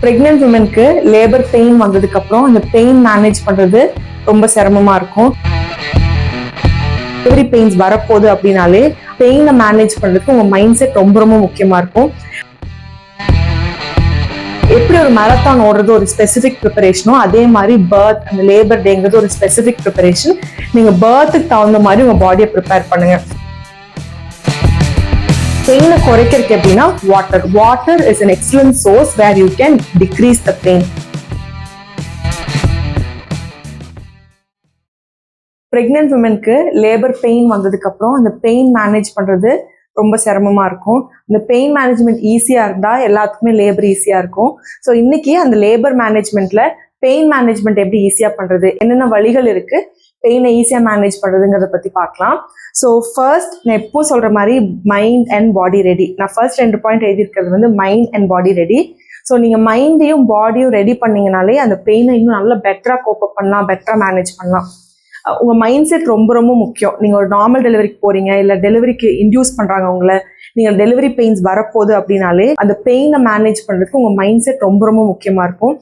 Pregnant விமனுக்கு labour pain வந்ததுக்கு அப்புறம் அந்த பெயின் மேனேஜ் பண்றது ரொம்ப சிரமமா இருக்கும். டெலிவரி பெயின்ஸ் வரப்போகுது அப்படின்னாலே பெயினை மேனேஜ் பண்றதுக்கு உங்க மைண்ட் செட் ரொம்ப ரொம்ப முக்கியமா இருக்கும். எப்படி ஒரு மேரத்தான் ஓடுறது ஒரு ஸ்பெசிபிக் ப்ரிப்பரேஷனோ அதே மாதிரி பர்த் அந்த லேபர் டேங்கிறது ஒரு ஸ்பெசிபிக் ப்ரிப்பரேஷன். நீங்க பர்த்துக்கு தகுந்த மாதிரி உங்க பாடியை ப்ரிப்பேர் பண்ணுங்க. பெயினை குறைக்கிறதுக்கு எப்படின்னா water is an excellent source where you can decrease the pain. Pregnant விமனுக்கு லேபர் பெயின் வந்ததுக்கு அப்புறம் அந்த பெயின் மேனேஜ் பண்றது ரொம்ப சிரமமா இருக்கும். இந்த பெயின் மேனேஜ்மெண்ட் ஈஸியா இருந்தா எல்லாத்துக்குமே லேபர் ஈஸியா இருக்கும். ஸோ இன்னைக்கு அந்த லேபர் மேனேஜ்மெண்ட்ல பெயின் மேனேஜ்மெண்ட் எப்படி ஈஸியா பண்றது, என்னென்ன வழிகள் இருக்கு பெயினை ஈஸியா மேனேஜ் பண்றதுங்கிறத பத்தி பார்க்கலாம். ஸோ ஃபர்ஸ்ட் நான் எப்போ சொல்ற மாதிரி மைண்ட் அண்ட் பாடி ரெடி. நான் ஃபர்ஸ்ட் 2 பாயிண்ட் எழுதியிருக்கிறது வந்து mind and body ready. So நீங்க மைண்டையும் பாடியும் ரெடி பண்ணீங்கனாலே அந்த பெயினை இன்னும் நல்லா பெட்டரா கோப்பப் பண்ணலாம், பெட்டரா மேனேஜ் பண்ணலாம். உங்க மைண்ட் செட் ரொம்ப ரொம்ப முக்கியம். நீங்க ஒரு நார்மல் டெலிவரிக்கு போறீங்க இல்ல டெலிவரிக்கு இன்டியூஸ் பண்றாங்க உங்களை, நீங்க டெலிவரி பெயின்ஸ் வரப்போகுது அப்படின்னாலே அந்த பெயினை மேனேஜ் பண்றதுக்கு உங்க மைண்ட் செட் ரொம்ப ரொம்ப முக்கியமா இருக்கும்.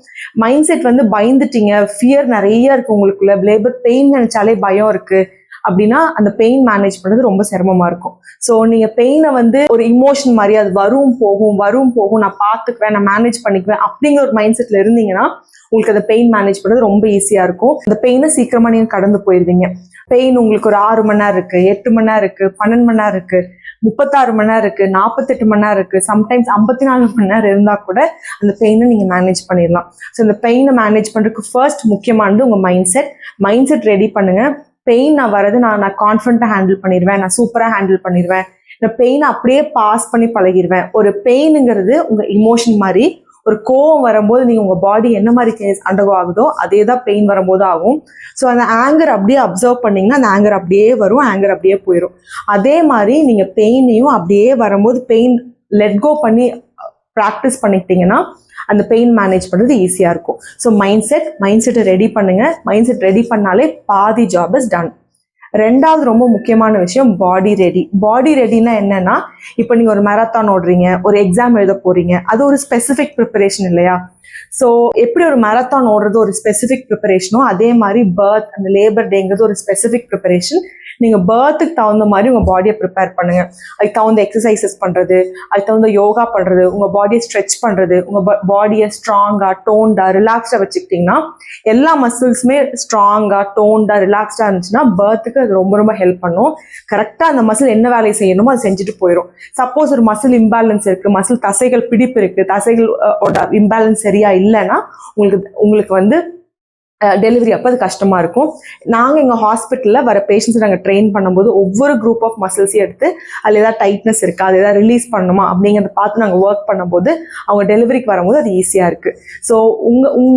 மைண்ட் செட் வந்து பயந்துட்டீங்க, ஃபியர் நிறைய இருக்கு உங்களுக்குள்ள, லேபர் பெயின் நினைச்சாலே பயம் இருக்கு அப்படின்னா அந்த பெயின் மேனேஜ் பண்றது ரொம்ப சிரமமா இருக்கும். ஸோ நீங்க பெயினை வந்து ஒரு இமோஷன் மாதிரி அது வரும் போகும் நான் பார்த்துக்குவேன், நான் மேனேஜ் பண்ணிக்குவேன் அப்படிங்கிற ஒரு மைண்ட் செட்ல இருந்தீங்கன்னா உங்களுக்கு அந்த பெயின் மேனேஜ் பண்றது ரொம்ப ஈஸியா இருக்கும். அந்த பெயினை சீக்கிரமா நீங்க கடந்து போயிருவீங்க. பெயின் உங்களுக்கு ஒரு 6 மணி நேரம் இருக்கு, 8 மணி நேரம் இருக்கு, 12 மணி நேரம் இருக்கு, 36 மணி நேரம் இருக்கு, 48 மணி நேரம் இருக்கு, சம்டைம்ஸ் 54 மணி நேரம் இருந்தா கூட அந்த பெயினை நீங்க மேனேஜ் பண்ணிடலாம். ஸோ இந்த பெயினை மேனேஜ் பண்றதுக்கு ஃபர்ஸ்ட் முக்கியமானது உங்க மைண்ட் செட் ரெடி பண்ணுங்க. பெயின் நான் வரது நான் கான்ஃபிடண்டா ஹேண்டில் பண்ணிடுவேன், நான் சூப்பரா ஹேண்டில் பண்ணிடுவேன், இந்த பெயினை அப்படியே பாஸ் பண்ணி பழகிடுவேன். ஒரு பெயினுங்கிறது உங்க இமோஷன் மாதிரி. ஒரு கோவம் வரும்போது நீங்க உங்க பாடி என்ன மாதிரி அண்டர்கோ ஆகுதோ அதே தான் பெயின் வரும்போது ஆகும். ஸோ அந்த ஆங்கர் அப்படியே அப்சர்வ் பண்ணீங்கன்னா அந்த ஆங்கர் அப்படியே வரும், ஆங்கர் அப்படியே போயிடும். அதே மாதிரி நீங்க பெயினையும் அப்படியே வரும்போது பெயின் லெட் கோ பண்ணி ப்ராக்டிஸ் பண்ணிக்கிட்டீங்கன்னா அந்த பெயின் மேனேஜ் பண்ணுறது ஈஸியாக இருக்கும். ஸோ மைண்ட் செட்டை ரெடி பண்ணுங்க. மைண்ட் செட் ரெடி பண்ணாலே பாதி ஜாப் இஸ் டன். ரெண்டாவது ரொம்ப முக்கியமான விஷயம் பாடி ரெடினா என்னன்னா, இப்போ நீங்க ஒரு மேரத்தான் ஓடுறீங்க, ஒரு எக்ஸாம் எழுத போறீங்க, அது ஒரு ஸ்பெசிபிக் ப்ரிப்பரேஷன் இல்லையா? ஸோ எப்படி ஒரு மேரத்தான் ஓடுறது ஒரு ஸ்பெசிபிக் ப்ரிப்பரேஷனோ அதே மாதிரி பர்த் அந்த லேபர் டேங்கிறது ஒரு ஸ்பெசிபிக் ப்ரிப்பரேஷன். நீங்க பர்த்துக்கு தகுந்த மாதிரி உங்க பாடியை ப்ரிப்பேர் பண்ணுங்க. அதுக்கு தகுந்த எக்ஸசைசஸ் பண்றது, அதுக்கு தகுந்த யோகா பண்றது, உங்க பாடியை ஸ்ட்ரெச் பண்றது, உங்க பாடியை ஸ்ட்ராங்கா டோன்டா ரிலாக்ஸ்டா வச்சுக்கிட்டீங்கன்னா எல்லா மசில்ஸுமே ஸ்ட்ராங்கா டோன்டா ரிலாக்ஸ்டா இருந்துச்சுன்னா பர்த்துக்கு அது ரொம்ப ரொம்ப ஹெல்ப் பண்ணும். கரெக்டா அந்த மசில் என்ன வேலையை செய்யணுமோ அது செஞ்சுட்டு போயிடும். சப்போஸ் ஒரு மசில் இம்பேலன்ஸ் இருக்கு, மசில் தசைகள் பிடிப்பு இருக்கு, தசைகள் இம்பேலன்ஸ் சரியா இல்லைன்னா உங்களுக்கு வந்து டெலிவரி அப்போ அது கஷ்டமா இருக்கும். நாங்கள் எங்கள் ஹாஸ்பிட்டலில் வர பேஷண்ட்ஸை நாங்கள் ட்ரெயின் பண்ணும்போது ஒவ்வொரு குரூப் ஆஃப் மசில்ஸையும் எடுத்து அதில் ஏதாவது டைட்னஸ் இருக்கா, அது ஏதாவது ரிலீஸ் பண்ணணுமா அப்படிங்கிறத பார்த்து நாங்கள் ஒர்க் பண்ணும்போது அவங்க டெலிவரிக்கு வரும்போது அது ஈஸியாக இருக்குது. ஸோ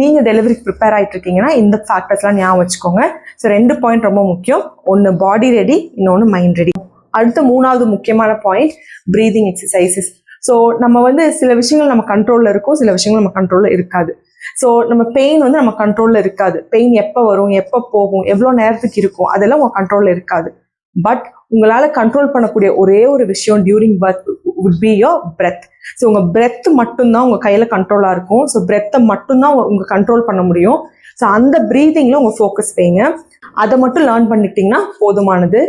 நீங்கள் டெலிவரிக்கு ப்ரிப்பேர் ஆகிட்டு இருக்கீங்கன்னா இந்த ஃபேக்டர்ஸ்லாம் ஞாபகம் வச்சுக்கோங்க. ஸோ 2 பாயிண்ட் ரொம்ப முக்கியம். ஒன்று பாடி ரெடி, இன்னொன்று மைண்ட் ரெடி. அடுத்த 3வது முக்கியமான பாயிண்ட் ப்ரீதிங் எக்ஸசைசஸ். ஸோ நம்ம வந்து சில விஷயங்கள் நம்ம கண்ட்ரோலில் இருக்கும், சில விஷயங்கள் நம்ம கண்ட்ரோலில் இருக்காது. ஸோ நம்ம பெயின் வந்து நம்ம கண்ட்ரோலில் இருக்காது. பெயின் எப்போ வரும், எப்போ போகும், எவ்வளோ நேரத்துக்கு இருக்கும், அதெல்லாம் உங்கள் கண்ட்ரோலில் இருக்காது. பட் உங்களால் கண்ட்ரோல் பண்ணக்கூடிய ஒரே ஒரு விஷயம் during birth would be your breath. So உங்கள் பிரெத் மட்டும்தான் உங்கள் கையில் கண்ட்ரோலாக இருக்கும். ஸோ பிரெத்தை மட்டும்தான் உங்கள் கண்ட்ரோல் பண்ண முடியும். ஸோ அந்த ப்ரீதிங்கில் உங்கள் ஃபோக்கஸ் வைங்க. அதை மட்டும் லேர்ன் பண்ணிட்டீங்கன்னா போதுமானது.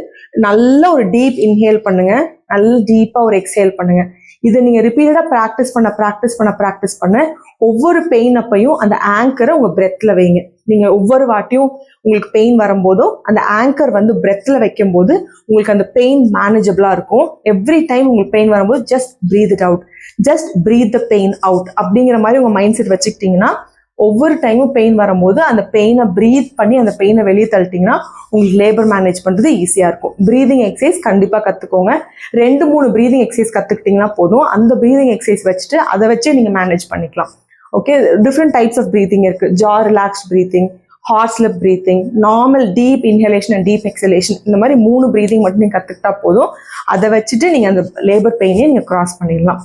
நல்ல ஒரு டீப் இன்ஹேல் பண்ணுங்க, நல்ல டீப்பாக ஒரு எக்ஸேல் பண்ணுங்க. இதை நீங்கள் ரிப்பீட்டடாக ப்ராக்டிஸ் பண்ண ஒவ்வொரு பெயின் அப்பையும் அந்த ஆங்கரை உங்கள் பிரெத்தில் வைங்க. நீங்கள் ஒவ்வொரு வாட்டியும் உங்களுக்கு பெயின் வரும்போதும் அந்த ஆங்கர் வந்து பிரெத்தில் வைக்கும் போது உங்களுக்கு அந்த பெயின் மேனேஜபிளாக இருக்கும். எவ்ரி டைம் உங்களுக்கு பெயின் வரும்போது just breathe it out, just breathe the pain out அப்படிங்கிற மாதிரி உங்கள் மைண்ட் செட் வச்சுக்கிட்டிங்கன்னா ஒவ்வொரு டைமும் பெயின் வரும்போது அந்த பெயினை ப்ரீத் பண்ணி அந்த பெயினை வெளியே தள்ளிட்டிங்கன்னா உங்களுக்கு லேபர் மேனேஜ் பண்ணுறது ஈஸியாக இருக்கும். ப்ரீதிங் எக்ஸசைஸ் கண்டிப்பாக கற்றுக்கோங்க. 2-3 ப்ரீதிங் எக்ஸசைஸ் கற்றுக்கிட்டிங்கன்னா போதும். அந்த ப்ரீதிங் எக்ஸசைஸ் வச்சுட்டு அதை வச்சே நீங்கள் மேனேஜ் பண்ணிக்கலாம். Okay, different types of breathing இருக்குது. ஜா relaxed breathing, hard slip breathing, normal deep inhalation and deep exhalation, இந்த மாதிரி 3 ப்ரீதிங் மட்டும் நீங்கள் கற்றுக்கிட்டா போதும். அதை வச்சுட்டு நீங்கள் அந்த லேபர் பெயினே நீங்கள் கிராஸ் பண்ணிடலாம்.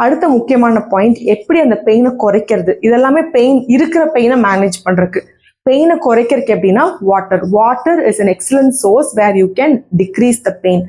அடுத்த முக்கியமான பாயிண்ட், எப்படி அந்த பெயினை குறைக்கிறது. இதெல்லாமே இருக்கிற பெயினை மேனேஜ் பண்றதுக்கு. பெயினை குறைக்கிறதுக்கு எப்படின்னா water is an excellent source where you can decrease the pain.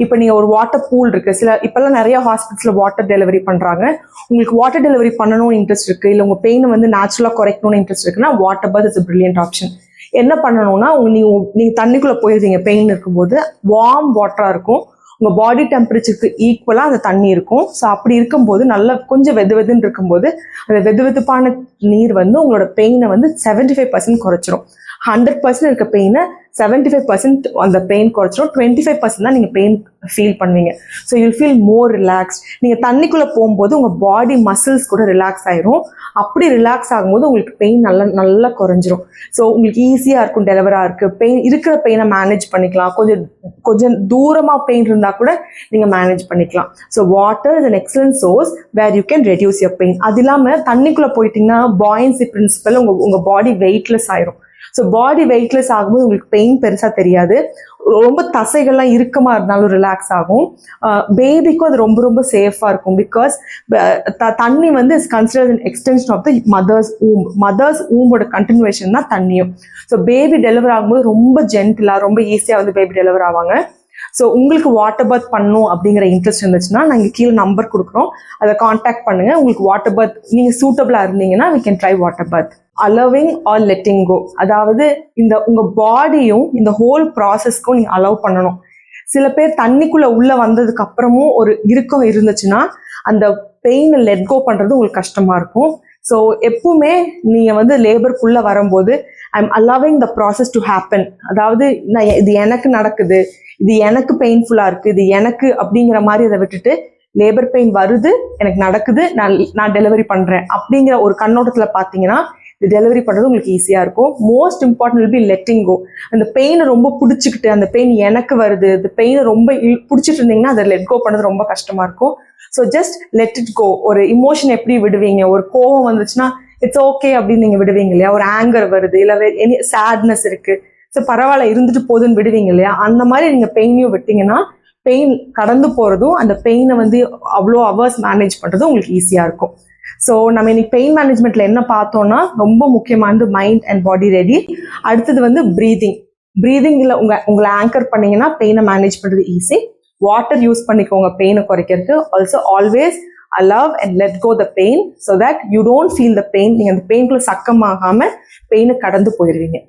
இப்போ நீங்கள் ஒரு வாட்டர் பூல் இருக்குது, இப்போல்லாம் நிறைய ஹாஸ்பிட்டலில் வாட்டர் டெலிவரி பண்ணுறாங்க. உங்களுக்கு வாட்டர் டெலிவரி பண்ணணும்னு இன்ட்ரெஸ்ட் இருக்குது, இல்லை உங்கள் பெயினை வந்து நேச்சுரலாக குறைக்கணும்னு இன்ட்ரெஸ்ட் இருக்குன்னா water bath is a brilliant option. என்ன பண்ணணும்னா, நீங்கள் தண்ணிக்குள்ளே போயிருந்தீங்க பெயின் இருக்கும்போது, வார்ம் வாட்டராக இருக்கும், உங்கள் பாடி டெம்பரேச்சருக்கு ஈக்குவலாக அந்த தண்ணி இருக்கும். ஸோ அப்படி இருக்கும்போது நல்லா கொஞ்சம் வெதுன்னு இருக்கும்போது அந்த வெதுப்பான நீர் வந்து உங்களோட பெயினை வந்து 75% குறைச்சிரும். 100% இருக்க பெயினை 75% அந்த பெயின் குறைச்சிரும். 25% தான் நீங்கள் பெயின் ஃபீல் பண்ணுவீங்க. So you'll feel more relaxed. நீங்கள் தண்ணிக்குள்ளே போகும்போது உங்கள் பாடி மசில்ஸ் கூட ரிலாக்ஸ் ஆயிரும். அப்படி ரிலாக்ஸ் ஆகும்போது உங்களுக்கு பெயின் நல்லா குறைஞ்சிரும். ஸோ உங்களுக்கு ஈஸியாக இருக்கும் டெலிவராக இருக்குது. பெயின் இருக்கிற பெயினை மேனேஜ் பண்ணிக்கலாம். கொஞ்சம் தூரமாக பெயின் இருந்தால் கூட நீங்கள் மேனேஜ் பண்ணிக்கலாம். So water is an excellent source where you can reduce your pain. அது இல்லாமல் தண்ணிக்குள்ளே போயிட்டீங்கன்னா பாயன்சி பிரின்சிபல் உங்கள் பாடி வெயிட்லெஸ் ஆயிரும். ஸோ பாடி வெயிட்லெஸ் ஆகும்போது உங்களுக்கு பெயின் பெருசாக தெரியாது. ரொம்ப தசைகள்லாம் இறுக்கமாக இருந்தாலும் ரிலாக்ஸ் ஆகும். பேபிக்கும் அது ரொம்ப சேஃபாக இருக்கும். பிகாஸ் தண்ணி வந்து is considered an extension of the mother's ஊம்போட கண்டினியூவேஷன் தான் தண்ணியும். ஸோ பேபி டெலிவர் ஆகும்போது ரொம்ப ஜென்டிலாக ரொம்ப ஈஸியாக வந்து பேபி டெலிவர் ஆவாங்க. ஸோ உங்களுக்கு வாட்டர் பாத் பண்ணணும் அப்படிங்கிற இன்ட்ரெஸ்ட் இருந்துச்சுன்னா நாங்கள் கீழே நம்பர் கொடுக்குறோம், அதை காண்டாக்ட் பண்ணுங்கள். உங்களுக்கு வாட்டர் பாத் நீங்கள் சூட்டபிளாக இருந்தீங்கன்னா we can try water bath. Allowing or letting go, அதாவது உங்கள் பாடியும் இந்த ஹோல் ப்ராசஸ்க்கும் நீங்கள் அலோவ் பண்ணணும். சில பேர் தண்ணிக்குள்ளே உள்ளே வந்ததுக்கு அப்புறமும் ஒரு இறுக்கம் இருந்துச்சுன்னா அந்த பெயினை லெட் கோ பண்ணுறது உங்களுக்கு கஷ்டமாக இருக்கும். ஸோ எப்பவுமே நீங்கள் வந்து லேபருக்குள்ளே வரும்போது I am allowing the process to happen, அதாவது இது எனக்கு நடக்குது, இது எனக்கு பெயின்ஃபுல்லாக இருக்குது, இது எனக்கு அப்படிங்கிற மாதிரி அதை விட்டுட்டு லேபர் பெயின் வருது, எனக்கு நடக்குது, நான் டெலிவரி பண்ணுறேன் அப்படிங்கிற ஒரு கண்ணோட்டத்தில் பார்த்தீங்கன்னா இது டெலிவரி பண்ணுறது உங்களுக்கு ஈஸியாக இருக்கும். Most important will be letting go. அந்த பெயினை ரொம்ப பிடிச்சிக்கிட்டு அந்த பெயின் எனக்கு வருது, அந்த பெயினை ரொம்ப பிடிச்சிட்டு இருந்தீங்கன்னா அதை லெட் கோ பண்ணுறது ரொம்ப கஷ்டமாக இருக்கும். So just let it go. ஒரு இமோஷன் எப்படி விடுவீங்க, ஒரு கோவம் வந்துச்சுன்னா இட்ஸ் ஓகே அப்படின்னு நீங்கள் விடுவீங்க இல்லையா, ஒரு ஆங்கர் வருது, இல்லை எனி சேட்னஸ் இருக்குது, ஸோ பரவாயில்ல இருந்துட்டு போதுன்னு விடுவீங்க இல்லையா, அந்த மாதிரி நீங்கள் பெயினையும் விட்டீங்கன்னா பெயின் கடந்து போகிறதும் அந்த பெயினை வந்து அவ்வளோ ஹவர்ஸ் மேனேஜ் பண்ணுறதும் உங்களுக்கு ஈஸியாக இருக்கும். ஸோ நம்ம இன்னைக்கு பெயின் மேனேஜ்மெண்ட்டில் என்ன பார்த்தோம்னா ரொம்ப முக்கியமானது மைண்ட் அண்ட் பாடி ரெடி. அடுத்தது வந்து ப்ரீதிங்கில் உங்களை ஆங்கர் பண்ணிங்கன்னா பெயினை மேனேஜ் பண்ணுறது ஈஸி. வாட்டர் யூஸ் பண்ணிக்கோங்க பெயினை குறைக்கிறதுக்கு. Also always allow and let go the pain so that you don't feel the pain. நீங்கள் அந்த பெயின்குள்ளே சக்கமாகாமல் பெயினை கடந்து போயிடுவீங்க.